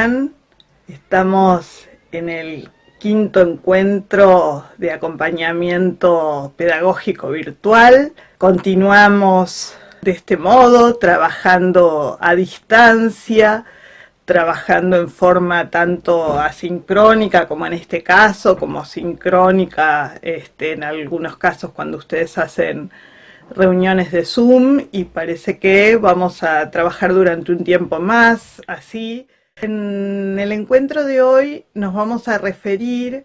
están? Estamos en el quinto encuentro de acompañamiento pedagógico virtual. Continuamos de este modo, trabajando a distancia, trabajando en forma tanto asincrónica como en este caso, como sincrónica en algunos casos cuando ustedes hacen reuniones de Zoom, y parece que vamos a trabajar durante un tiempo más así. En el encuentro de hoy nos vamos a referir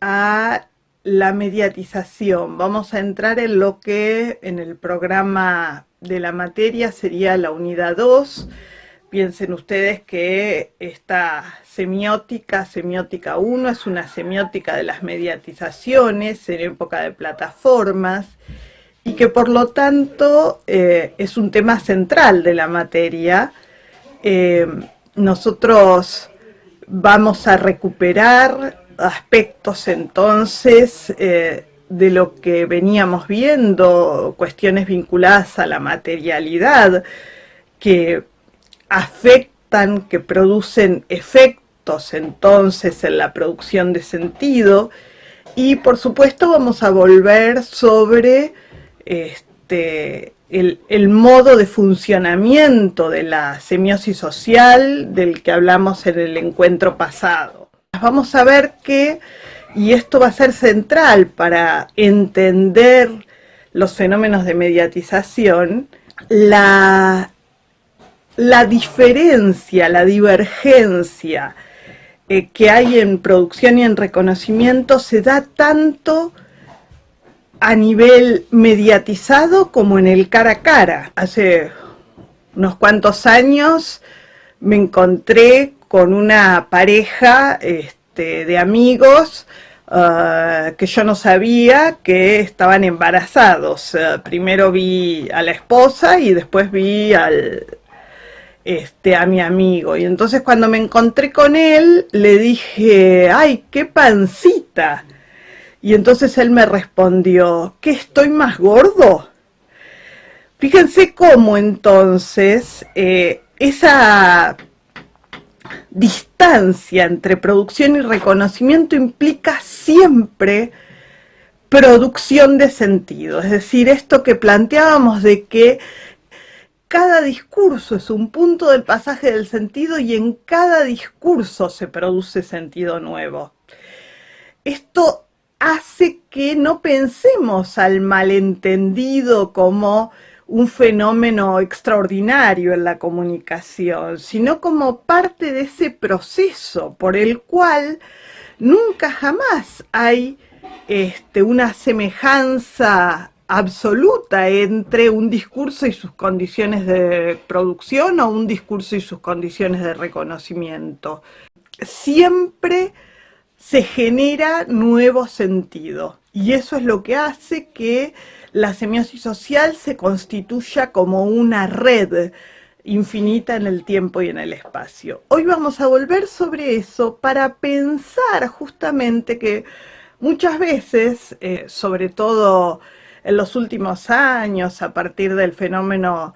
a la mediatización. Vamos a entrar en lo que en el programa de la materia sería la unidad 2. Piensen ustedes que esta semiótica 1, es una semiótica de las mediatizaciones en época de plataformas, y que por lo tanto es un tema central de la materia. Nosotros vamos a recuperar aspectos entonces de lo que veníamos viendo, cuestiones vinculadas a la materialidad que afectan, que producen efectos entonces en la producción de sentido, y por supuesto vamos a volver sobre el modo de funcionamiento de la semiosis social del que hablamos en el encuentro pasado. Vamos a ver que, y esto va a ser central para entender los fenómenos de mediatización, la diferencia, la divergencia que hay en producción y en reconocimiento se da tanto a nivel mediatizado como en el cara a cara. Hace unos cuantos años me encontré con una pareja de amigos que yo no sabía que estaban embarazados. Primero vi a la esposa y después vi a mi amigo. Y entonces cuando me encontré con él le dije: ¡ay, qué pancita! Y entonces él me respondió: ¿qué, estoy más gordo? Fíjense cómo entonces esa distancia entre producción y reconocimiento implica siempre producción de sentido. Es decir, esto que planteábamos de que cada discurso es un punto del pasaje del sentido y en cada discurso se produce sentido nuevo. Esto hace que no pensemos al malentendido como un fenómeno extraordinario en la comunicación, sino como parte de ese proceso por el cual nunca jamás hay una semejanza absoluta entre un discurso y sus condiciones de producción o un discurso y sus condiciones de reconocimiento. Siempre se genera nuevo sentido, y eso es lo que hace que la semiosis social se constituya como una red infinita en el tiempo y en el espacio. Hoy vamos a volver sobre eso para pensar justamente que muchas veces, sobre todo en los últimos años, a partir del fenómeno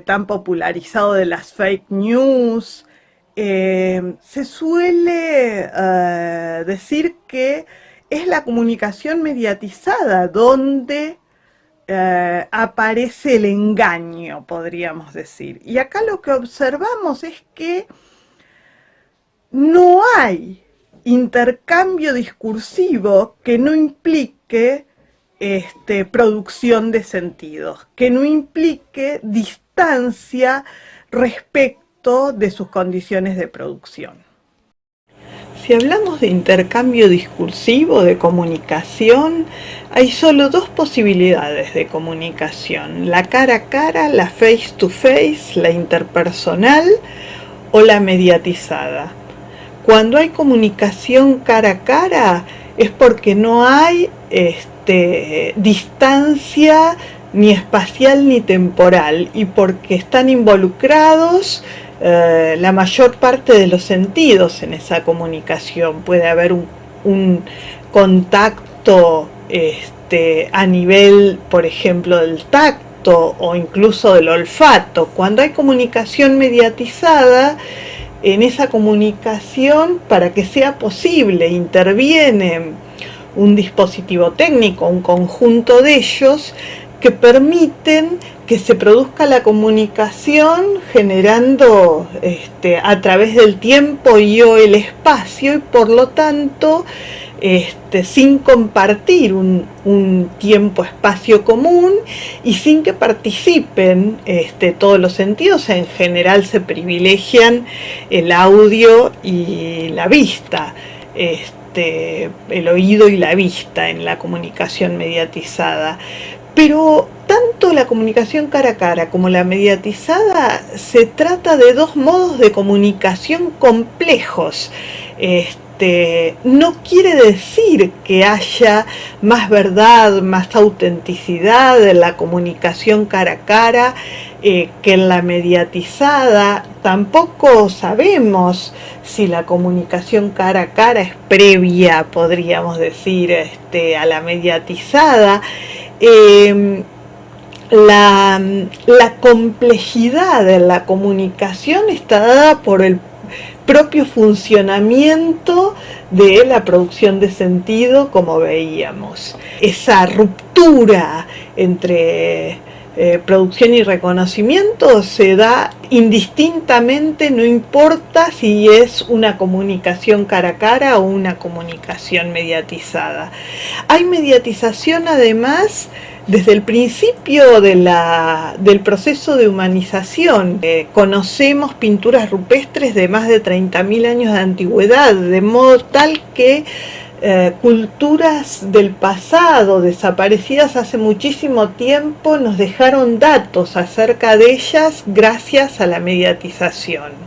tan popularizado de las fake news, se suele decir que es la comunicación mediatizada donde aparece el engaño, podríamos decir. Y acá lo que observamos es que no hay intercambio discursivo que no implique producción de sentidos, que no implique distancia respecto de sus condiciones de producción. Si hablamos de intercambio discursivo, de comunicación, hay solo dos posibilidades de comunicación: la cara a cara, la face to face, la interpersonal o la mediatizada. Cuando hay comunicación cara a cara es porque no hay distancia ni espacial ni temporal, y porque están involucrados la mayor parte de los sentidos en esa comunicación. Puede haber un contacto a nivel, por ejemplo, del tacto o incluso del olfato. Cuando hay comunicación mediatizada, en esa comunicación, para que sea posible, interviene un dispositivo técnico, un conjunto de ellos, que permiten que se produzca la comunicación generando a través del tiempo y o el espacio, y por lo tanto sin compartir un tiempo-espacio común y sin que participen todos los sentidos. En general se privilegian el audio y la vista, el oído y la vista en la comunicación mediatizada. Pero tanto la comunicación cara a cara como la mediatizada se trata de dos modos de comunicación complejos. No quiere decir que haya más verdad, más autenticidad en la comunicación cara a cara que en la mediatizada. Tampoco sabemos si la comunicación cara a cara es previa, podríamos decir, a la mediatizada. La complejidad de la comunicación está dada por el propio funcionamiento de la producción de sentido, como veíamos. Esa ruptura entre producción y reconocimiento se da indistintamente, no importa si es una comunicación cara a cara o una comunicación mediatizada. Hay mediatización además desde el principio del proceso de humanización. Conocemos pinturas rupestres de más de 30.000 años de antigüedad, de modo tal que culturas del pasado, desaparecidas hace muchísimo tiempo, nos dejaron datos acerca de ellas gracias a la mediatización.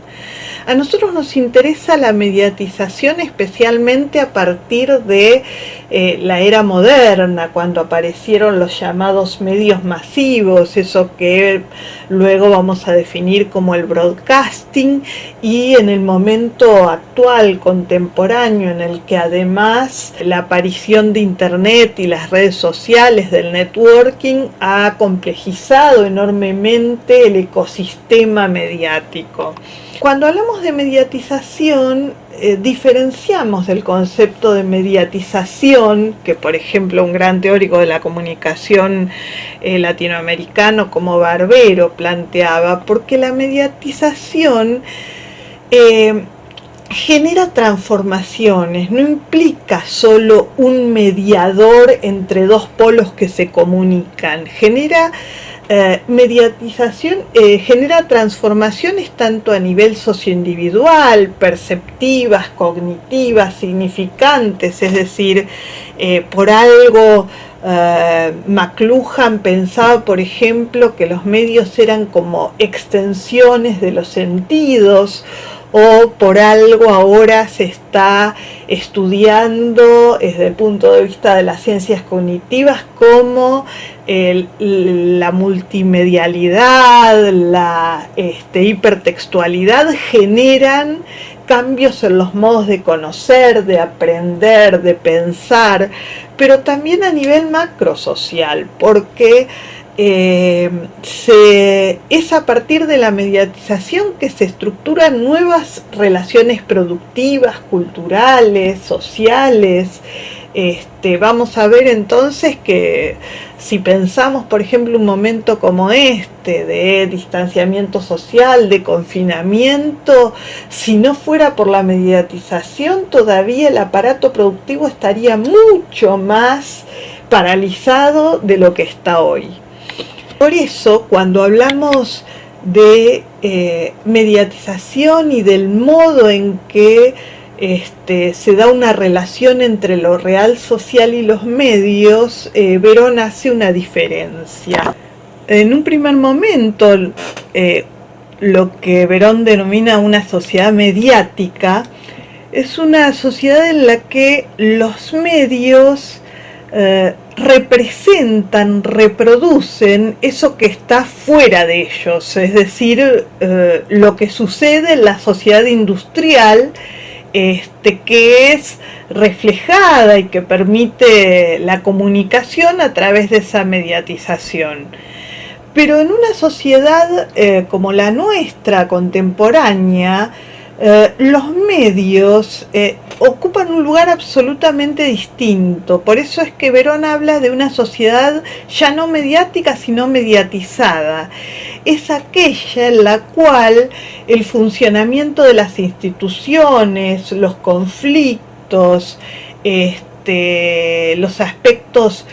A nosotros nos interesa la mediatización especialmente a partir de la era moderna, cuando aparecieron los llamados medios masivos, eso que luego vamos a definir como el broadcasting, y en el momento actual, contemporáneo, en el que además la aparición de Internet y las redes sociales, del networking, ha complejizado enormemente el ecosistema mediático. Cuando hablamos de mediatización, diferenciamos del concepto de mediatización, que por ejemplo un gran teórico de la comunicación latinoamericano como Barbero planteaba, porque la mediatización genera transformaciones, no implica solo un mediador entre dos polos que se comunican, genera mediatización, genera transformaciones tanto a nivel socioindividual, perceptivas, cognitivas, significantes, es decir, por algo McLuhan pensaba, por ejemplo, que los medios eran como extensiones de los sentidos, o por algo ahora se está estudiando desde el punto de vista de las ciencias cognitivas como la multimedialidad, la hipertextualidad generan cambios en los modos de conocer, de aprender, de pensar, pero también a nivel macrosocial, porque es a partir de la mediatización que se estructuran nuevas relaciones productivas, culturales, sociales. Vamos a ver entonces que si pensamos, por ejemplo, un momento como de distanciamiento social, de confinamiento, si no fuera por la mediatización, todavía el aparato productivo estaría mucho más paralizado de lo que está hoy. Por eso, cuando hablamos de mediatización y del modo en que se da una relación entre lo real social y los medios, Verón hace una diferencia. En un primer momento, lo que Verón denomina una sociedad mediática es una sociedad en la que los medios representan, reproducen eso que está fuera de ellos, es decir, lo que sucede en la sociedad industrial, que es reflejada y que permite la comunicación a través de esa mediatización. Pero en una sociedad como la nuestra, contemporánea, los medios ocupan un lugar absolutamente distinto. Por eso es que Verón habla de una sociedad ya no mediática, sino mediatizada. Es aquella en la cual el funcionamiento de las instituciones, los conflictos, los aspectos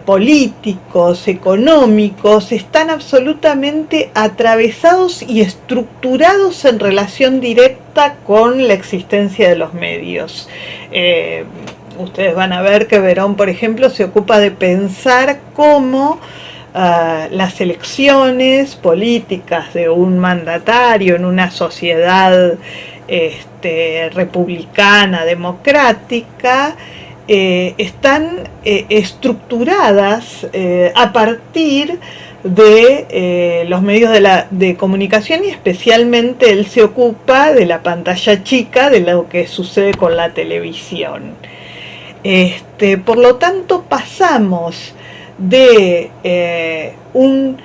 políticos, económicos, están absolutamente atravesados y estructurados en relación directa con la existencia de los medios. Ustedes van a ver que Verón, por ejemplo, se ocupa de pensar cómo las elecciones políticas de un mandatario en una sociedad republicana, democrática, están estructuradas a partir de los medios de comunicación, y especialmente él se ocupa de la pantalla chica, de lo que sucede con la televisión. Por lo tanto, pasamos de un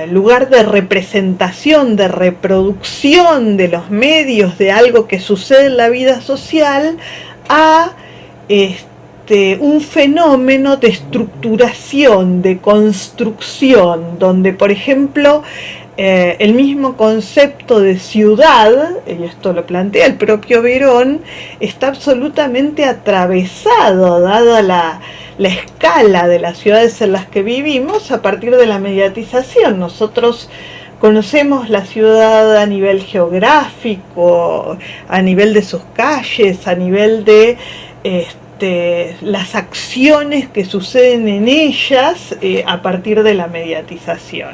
lugar de representación, de reproducción de los medios de algo que sucede en la vida social, a un fenómeno de estructuración, de construcción, donde, por ejemplo, el mismo concepto de ciudad, y esto lo plantea el propio Verón, está absolutamente atravesado, dada la escala de las ciudades en las que vivimos, a partir de la mediatización. Nosotros conocemos la ciudad a nivel geográfico, a nivel de sus calles, a nivel de las acciones que suceden en ellas a partir de la mediatización.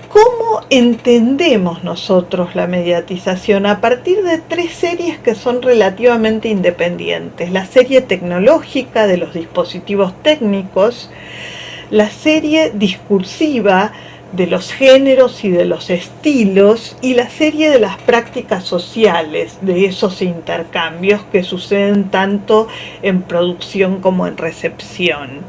¿Cómo entendemos nosotros la mediatización? A partir de tres series que son relativamente independientes: la serie tecnológica de los dispositivos técnicos, la serie discursiva de los géneros y de los estilos, y la serie de las prácticas sociales, de esos intercambios que suceden tanto en producción como en recepción.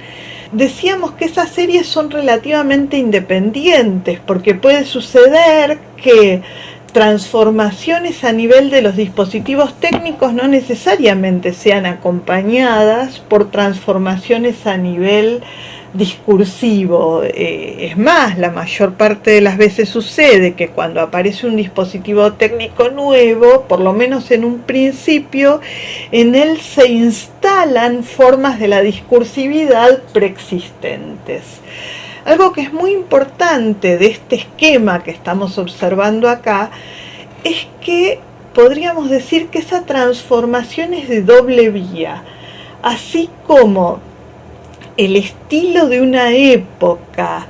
Decíamos que esas series son relativamente independientes, porque puede suceder que transformaciones a nivel de los dispositivos técnicos no necesariamente sean acompañadas por transformaciones a nivel discursivo. Es más, la mayor parte de las veces sucede que cuando aparece un dispositivo técnico nuevo, por lo menos en un principio, en él se instalan formas de la discursividad preexistentes. Algo que es muy importante de este esquema que estamos observando acá es que podríamos decir que esa transformación es de doble vía. Así como el estilo de una época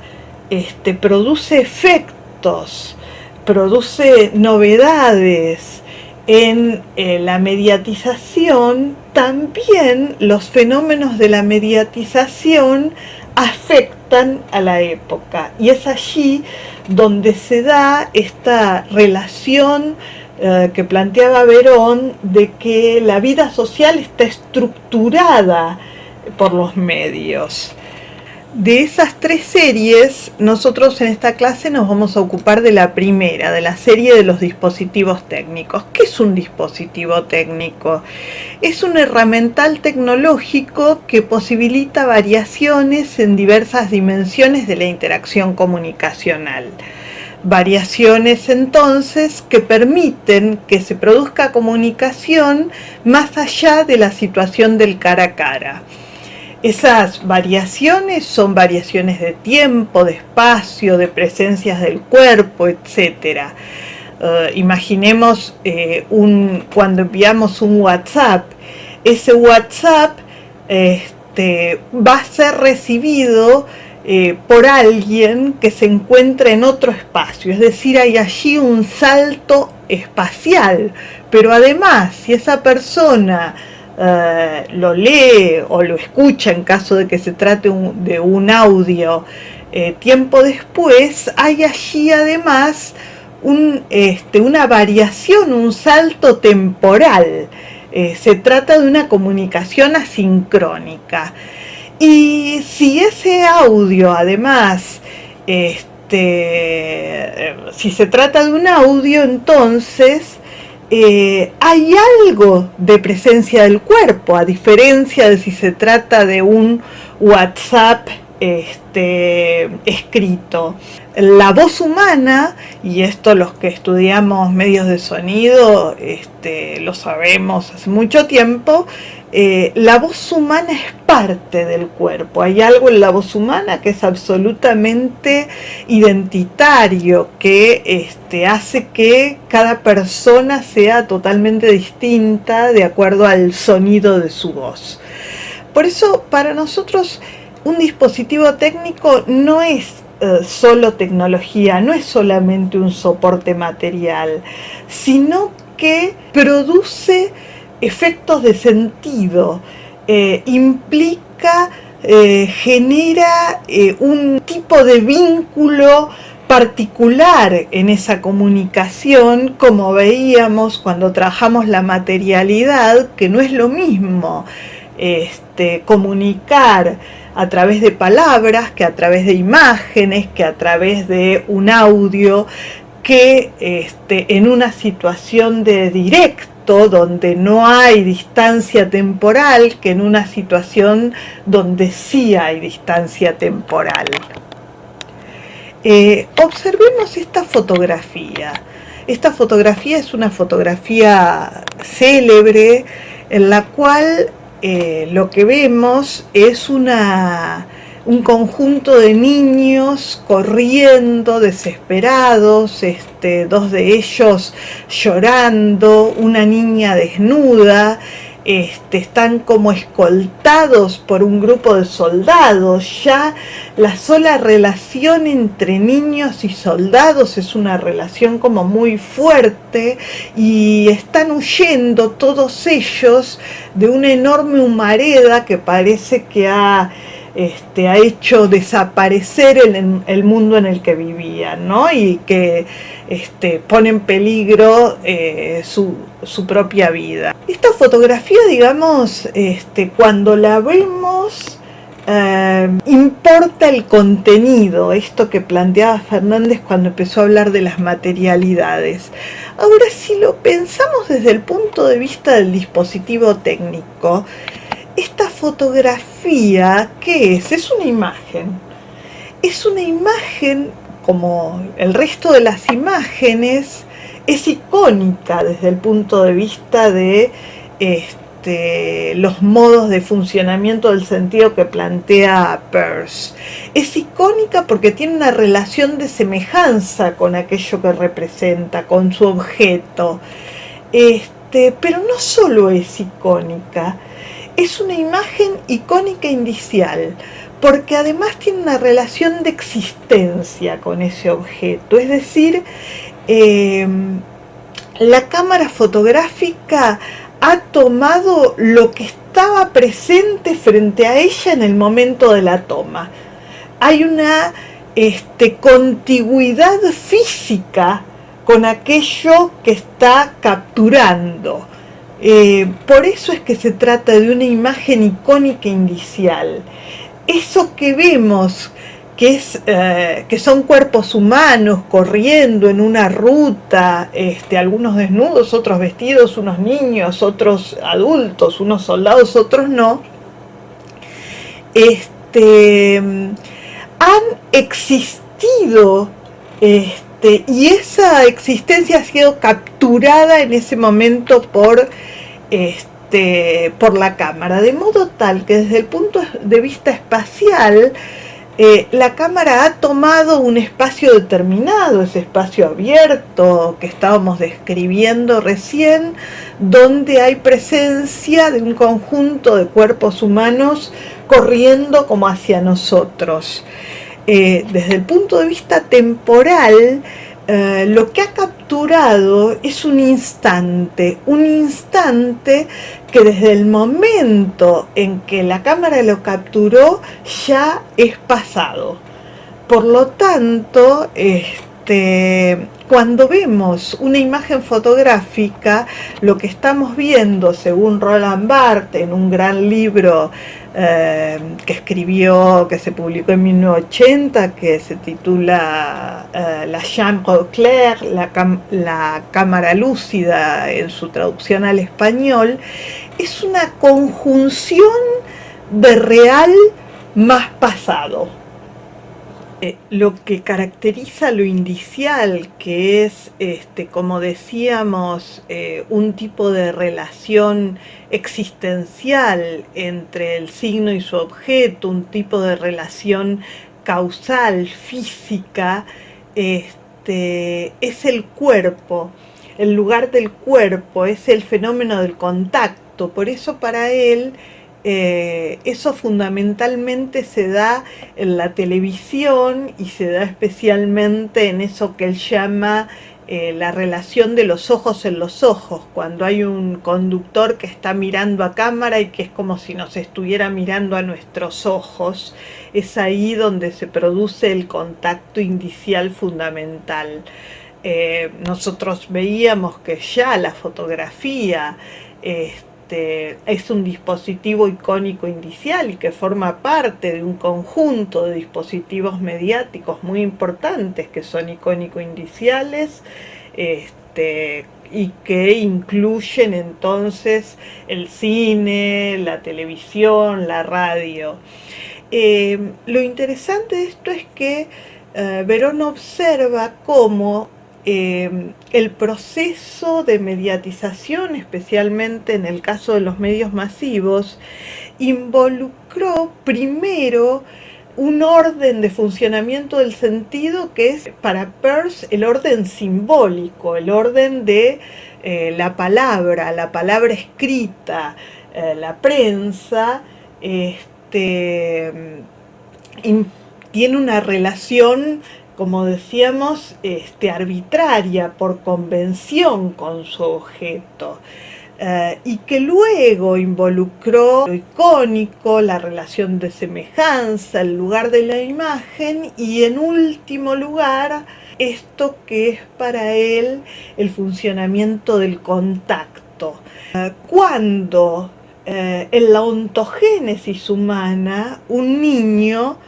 produce efectos, produce novedades en la mediatización, también los fenómenos de la mediatización afectan a la época, y es allí donde se da esta relación que planteaba Verón, de que la vida social está estructurada por los medios. De esas tres series, nosotros en esta clase nos vamos a ocupar de la primera, de la serie de los dispositivos técnicos. ¿Qué es un dispositivo técnico? Es un herramental tecnológico que posibilita variaciones en diversas dimensiones de la interacción comunicacional. Variaciones, entonces, que permiten que se produzca comunicación más allá de la situación del cara a cara. Esas variaciones son variaciones de tiempo, de espacio, de presencias del cuerpo, etc. Imaginemos cuando enviamos un WhatsApp. Ese WhatsApp va a ser recibido por alguien que se encuentra en otro espacio, es decir, hay allí un salto espacial. Pero además, si esa persona lo lee o lo escucha, en caso de que se trate de un audio, tiempo después, hay allí además una variación, un salto temporal. Se trata de una comunicación asincrónica. Y si ese audio además si se trata de un audio, entonces hay algo de presencia del cuerpo, a diferencia de si se trata de un WhatsApp escrito. La voz humana, y esto los que estudiamos medios de sonido lo sabemos hace mucho tiempo, la voz humana es parte del cuerpo. Hay algo en la voz humana que es absolutamente identitario, que hace que cada persona sea totalmente distinta de acuerdo al sonido de su voz. Por eso, para nosotros, un dispositivo técnico no es solo tecnología, no es solamente un soporte material, sino que produce efectos de sentido, implica, genera un tipo de vínculo particular en esa comunicación, como veíamos cuando trabajamos la materialidad, que no es lo mismo comunicar a través de palabras, que a través de imágenes, que a través de un audio, que en una situación de directo, donde no hay distancia temporal, que en una situación donde sí hay distancia temporal. Observemos esta fotografía. Esta fotografía es una fotografía célebre en la cual lo que vemos es un conjunto de niños corriendo, desesperados, dos de ellos llorando, una niña desnuda. Están como escoltados por un grupo de soldados. Ya la sola relación entre niños y soldados es una relación como muy fuerte, y están huyendo todos ellos de una enorme humareda que parece que ha hecho desaparecer el mundo en el que vivían, ¿no? Y que pone en peligro su propia vida. Esta fotografía, digamos, cuando la vemos, importa el contenido, esto que planteaba Fernández cuando empezó a hablar de las materialidades. Ahora, si lo pensamos desde el punto de vista del dispositivo técnico, esta fotografía, ¿qué es? Es una imagen. Es una imagen, como el resto de las imágenes, es icónica desde el punto de vista de los modos de funcionamiento del sentido que plantea Peirce. Es icónica porque tiene una relación de semejanza con aquello que representa, con su objeto. Pero no solo es icónica, es una imagen icónica indicial, porque además tiene una relación de existencia con ese objeto. Es decir, la cámara fotográfica ha tomado lo que estaba presente frente a ella en el momento de la toma. Hay una contigüidad física con aquello que está capturando. Por eso es que se trata de una imagen icónica indicial. Eso que vemos, que son cuerpos humanos corriendo en una ruta, algunos desnudos, otros vestidos, unos niños, otros adultos, unos soldados, otros no, han existido, y esa existencia ha sido capturada en ese momento por la cámara, de modo tal que desde el punto de vista espacial, la cámara ha tomado un espacio determinado, ese espacio abierto que estábamos describiendo recién, donde hay presencia de un conjunto de cuerpos humanos corriendo como hacia nosotros. Desde el punto de vista temporal, lo que ha capturado es un instante que desde el momento en que la cámara lo capturó ya es pasado. Por lo tanto, cuando vemos una imagen fotográfica, lo que estamos viendo, según Roland Barthes, en un gran libro que escribió, que se publicó en 1980, que se titula La Chambre Claire, la cámara lúcida en su traducción al español, es una conjunción de real más pasado. Lo que caracteriza lo indicial, que es, como decíamos, un tipo de relación existencial entre el signo y su objeto, un tipo de relación causal, física, es el cuerpo, el lugar del cuerpo, es el fenómeno del contacto. Por eso para él eso fundamentalmente se da en la televisión y se da especialmente en eso que él llama la relación de los ojos en los ojos, cuando hay un conductor que está mirando a cámara y que es como si nos estuviera mirando a nuestros ojos. Es ahí donde se produce el contacto indicial fundamental. Nosotros veíamos que ya la fotografía es un dispositivo icónico indicial y que forma parte de un conjunto de dispositivos mediáticos muy importantes que son icónico-indiciales, y que incluyen entonces el cine, la televisión, la radio. Lo interesante de esto es que Verón observa cómo el proceso de mediatización, especialmente en el caso de los medios masivos, involucró primero un orden de funcionamiento del sentido que es para Peirce el orden simbólico, el orden de la palabra escrita, la prensa, tiene una relación, como decíamos, arbitraria, por convención con su objeto, y que luego involucró lo icónico, la relación de semejanza, el lugar de la imagen, y en último lugar, esto que es para él el funcionamiento del contacto. Cuando en la ontogénesis humana un niño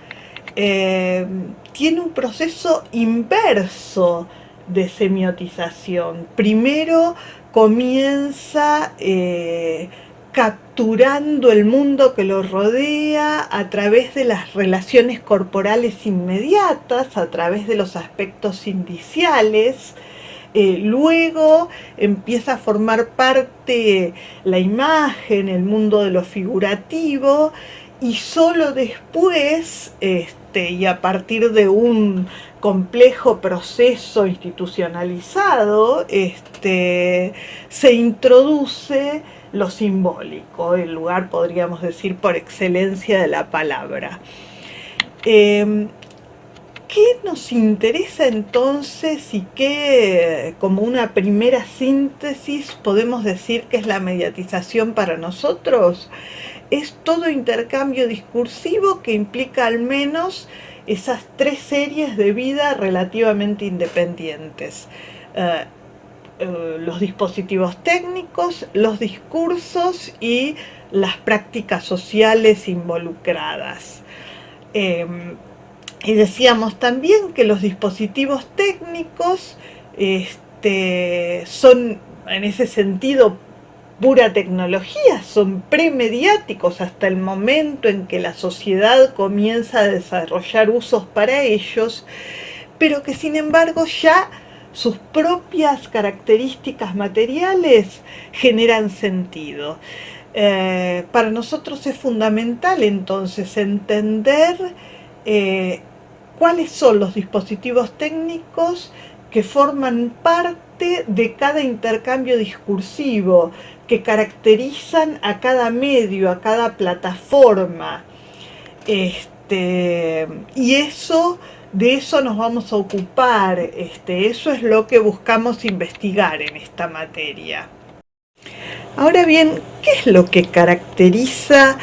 tiene un proceso inverso de semiotización. Primero comienza capturando el mundo que lo rodea a través de las relaciones corporales inmediatas, a través de los aspectos indiciales. Luego empieza a formar parte la imagen, el mundo de lo figurativo, y solo después, y a partir de un complejo proceso institucionalizado, se introduce lo simbólico, el lugar, podríamos decir, por excelencia de la palabra. ¿Qué nos interesa entonces y qué, como una primera síntesis, podemos decir que es la mediatización para nosotros? Es todo intercambio discursivo que implica al menos esas tres series de vida relativamente independientes. Los dispositivos técnicos, los discursos y las prácticas sociales involucradas. Y decíamos también que los dispositivos técnicos son, en ese sentido, pura tecnología, son premediáticos hasta el momento en que la sociedad comienza a desarrollar usos para ellos, pero que sin embargo ya sus propias características materiales generan sentido. Para nosotros es fundamental entonces entender cuáles son los dispositivos técnicos que forman parte de cada intercambio discursivo, que caracterizan a cada medio, a cada plataforma. Y eso, de eso nos vamos a ocupar, eso es lo que buscamos investigar en esta materia. Ahora bien, ¿qué es lo que caracteriza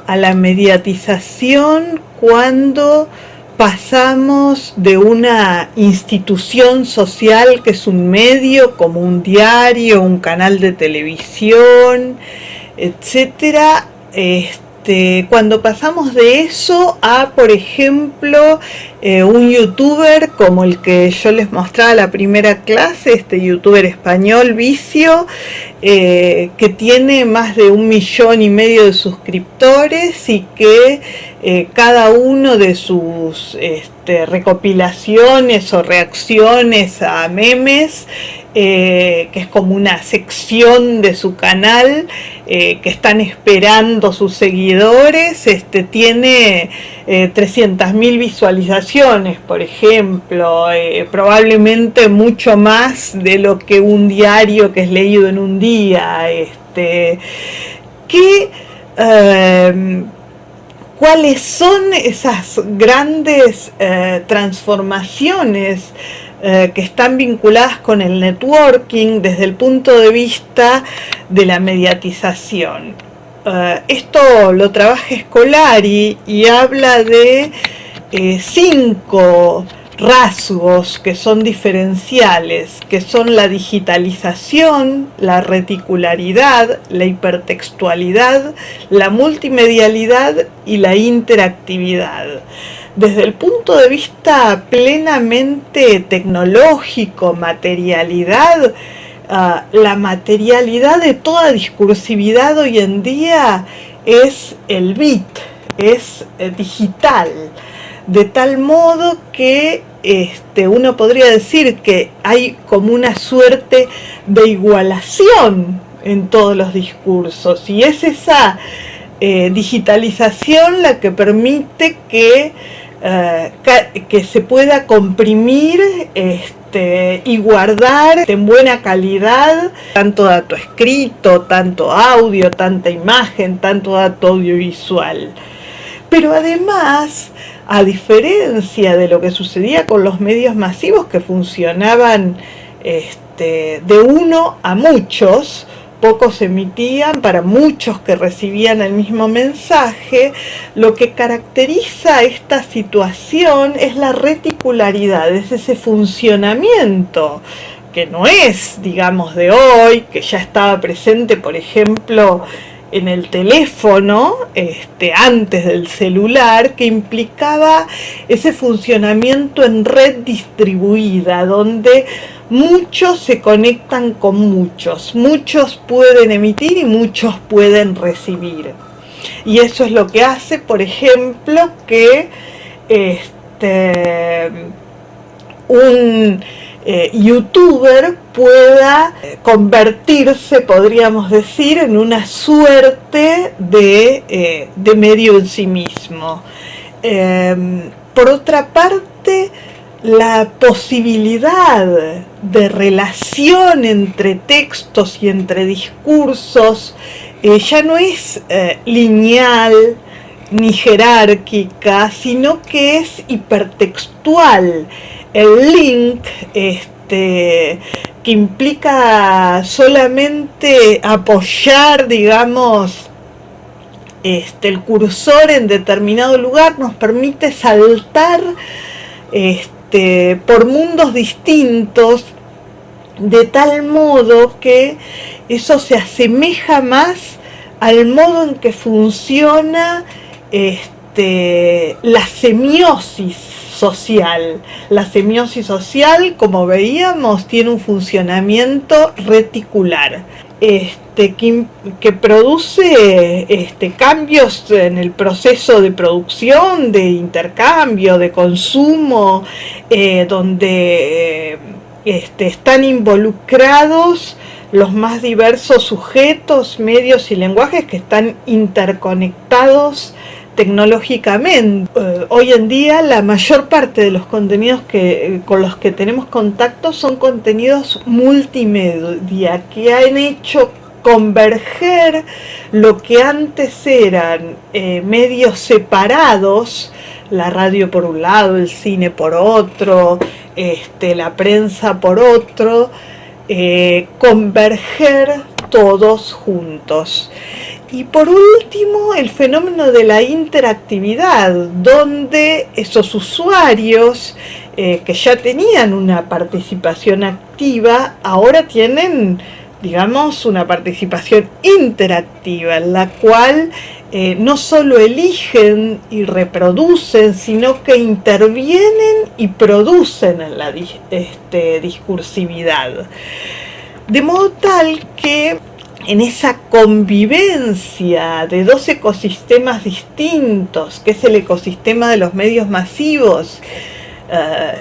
a la mediatización cuando pasamos de una institución social que es un medio, como un diario, un canal de televisión, etcétera, cuando pasamos de eso a, por ejemplo, un youtuber como el que yo les mostraba la primera clase, este youtuber español Vicio, que tiene más de 1,5 millones de suscriptores y que cada uno de sus recopilaciones o reacciones a memes, que es como una sección de su canal que están esperando sus seguidores, tiene 300.000 visualizaciones, por ejemplo, probablemente mucho más de lo que un diario que es leído en un día. ¿Cuáles son esas grandes transformaciones que están vinculadas con el networking desde el punto de vista de la mediatización? Esto lo trabaja Scolari y habla de 5 rasgos que son diferenciales, que son la digitalización, la reticularidad, la hipertextualidad, la multimedialidad y la interactividad. Desde el punto de vista plenamente tecnológico, materialidad, la materialidad de toda discursividad hoy en día es el bit, es digital, de tal modo que uno podría decir que hay como una suerte de igualación en todos los discursos, y es esa digitalización la que permite que se pueda comprimir y guardar en buena calidad tanto dato escrito, tanto audio, tanta imagen, tanto dato audiovisual. Pero además, a diferencia de lo que sucedía con los medios masivos que funcionaban de uno a muchos, pocos emitían para muchos que recibían el mismo mensaje, lo que caracteriza esta situación es la reticularidad, es ese funcionamiento que no es, digamos, de hoy, que ya estaba presente, por ejemplo, en el teléfono, antes del celular, que implicaba ese funcionamiento en red distribuida, donde muchos se conectan con muchos, muchos pueden emitir y muchos pueden recibir. Y eso es lo que hace, por ejemplo, que un youtuber pueda convertirse, podríamos decir, en una suerte de medio en sí mismo. Por otra parte, la posibilidad de relación entre textos y entre discursos ya no es lineal ni jerárquica, sino que es hipertextual. El link que implica solamente apoyar, digamos, el cursor en determinado lugar, nos permite saltar por mundos distintos, de tal modo que eso se asemeja más al modo en que funciona la semiosis social. La semiosis social, como veíamos, tiene un funcionamiento reticular, que produce cambios en el proceso de producción, de intercambio, de consumo, donde están involucrados los más diversos sujetos, medios y lenguajes que están interconectados tecnológicamente. Hoy en día la mayor parte de los contenidos con los que tenemos contacto son contenidos multimedia que han hecho converger lo que antes eran medios separados, la radio por un lado, el cine por otro, la prensa por otro, converger todos juntos. Y por último, el fenómeno de la interactividad, donde esos usuarios que ya tenían una participación activa, ahora tienen, digamos, una participación interactiva, en la cual no solo eligen y reproducen, sino que intervienen y producen en la discursividad. De modo tal que en esa convivencia de dos ecosistemas distintos, que es el ecosistema de los medios masivos,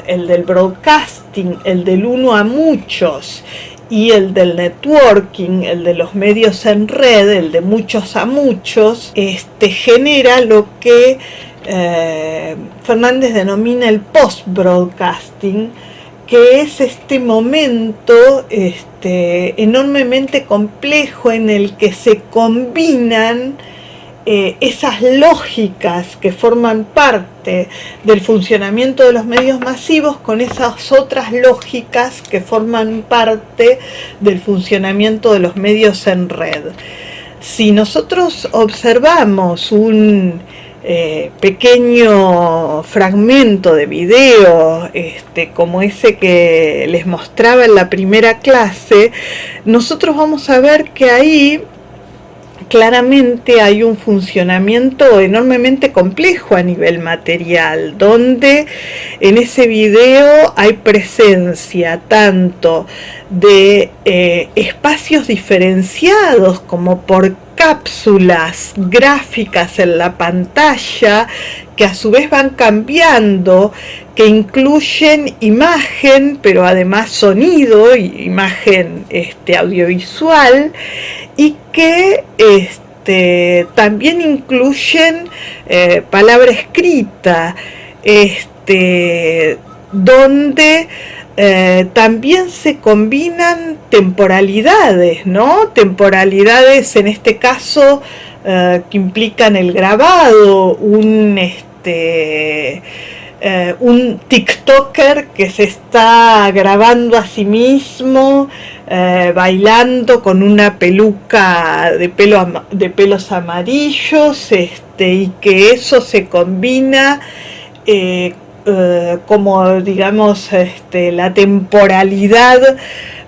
el del broadcasting, el del uno a muchos, y el del networking, el de los medios en red, el de muchos a muchos, genera lo que Fernández denomina el post-broadcasting, que es este momento enormemente complejo en el que se combinan esas lógicas que forman parte del funcionamiento de los medios masivos con esas otras lógicas que forman parte del funcionamiento de los medios en red. Si nosotros observamos un pequeño fragmento de video como ese que les mostraba en la primera clase, nosotros vamos a ver que ahí claramente hay un funcionamiento enormemente complejo a nivel material, donde en ese video hay presencia tanto de espacios diferenciados como por cápsulas gráficas en la pantalla que a su vez van cambiando, que incluyen imagen, pero además sonido, imagen audiovisual, y que también incluyen palabra escrita, donde también se combinan temporalidades, ¿no? Temporalidades en este caso que implican el grabado, un TikToker que se está grabando a sí mismo bailando con una peluca de pelos amarillos, y que eso se combina como digamos la temporalidad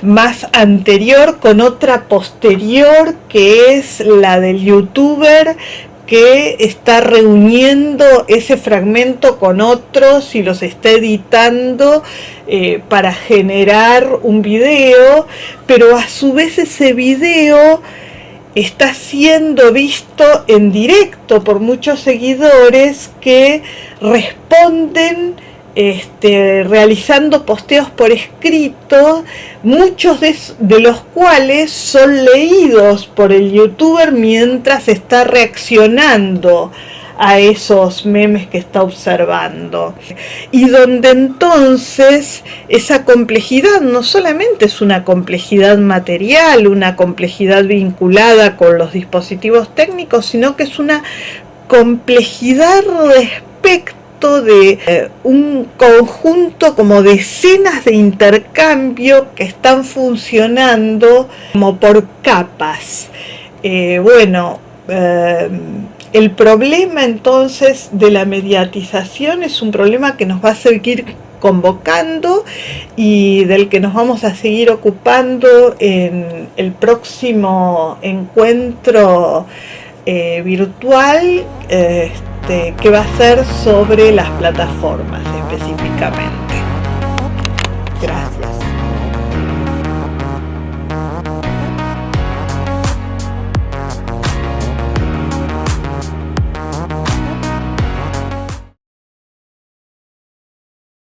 más anterior con otra posterior, que es la del youtuber que está reuniendo ese fragmento con otros y los está editando para generar un video, pero a su vez ese video está siendo visto en directo por muchos seguidores que responden realizando posteos por escrito, muchos de los cuales son leídos por el youtuber mientras está reaccionando a esos memes que está observando, y donde entonces esa complejidad no solamente es una complejidad material, una complejidad vinculada con los dispositivos técnicos, sino que es una complejidad respecto de un conjunto como de escenas de intercambio que están funcionando como por capas. El problema entonces de la mediatización es un problema que nos va a seguir convocando y del que nos vamos a seguir ocupando en el próximo encuentro virtual, que va a ser sobre las plataformas específicamente. Gracias.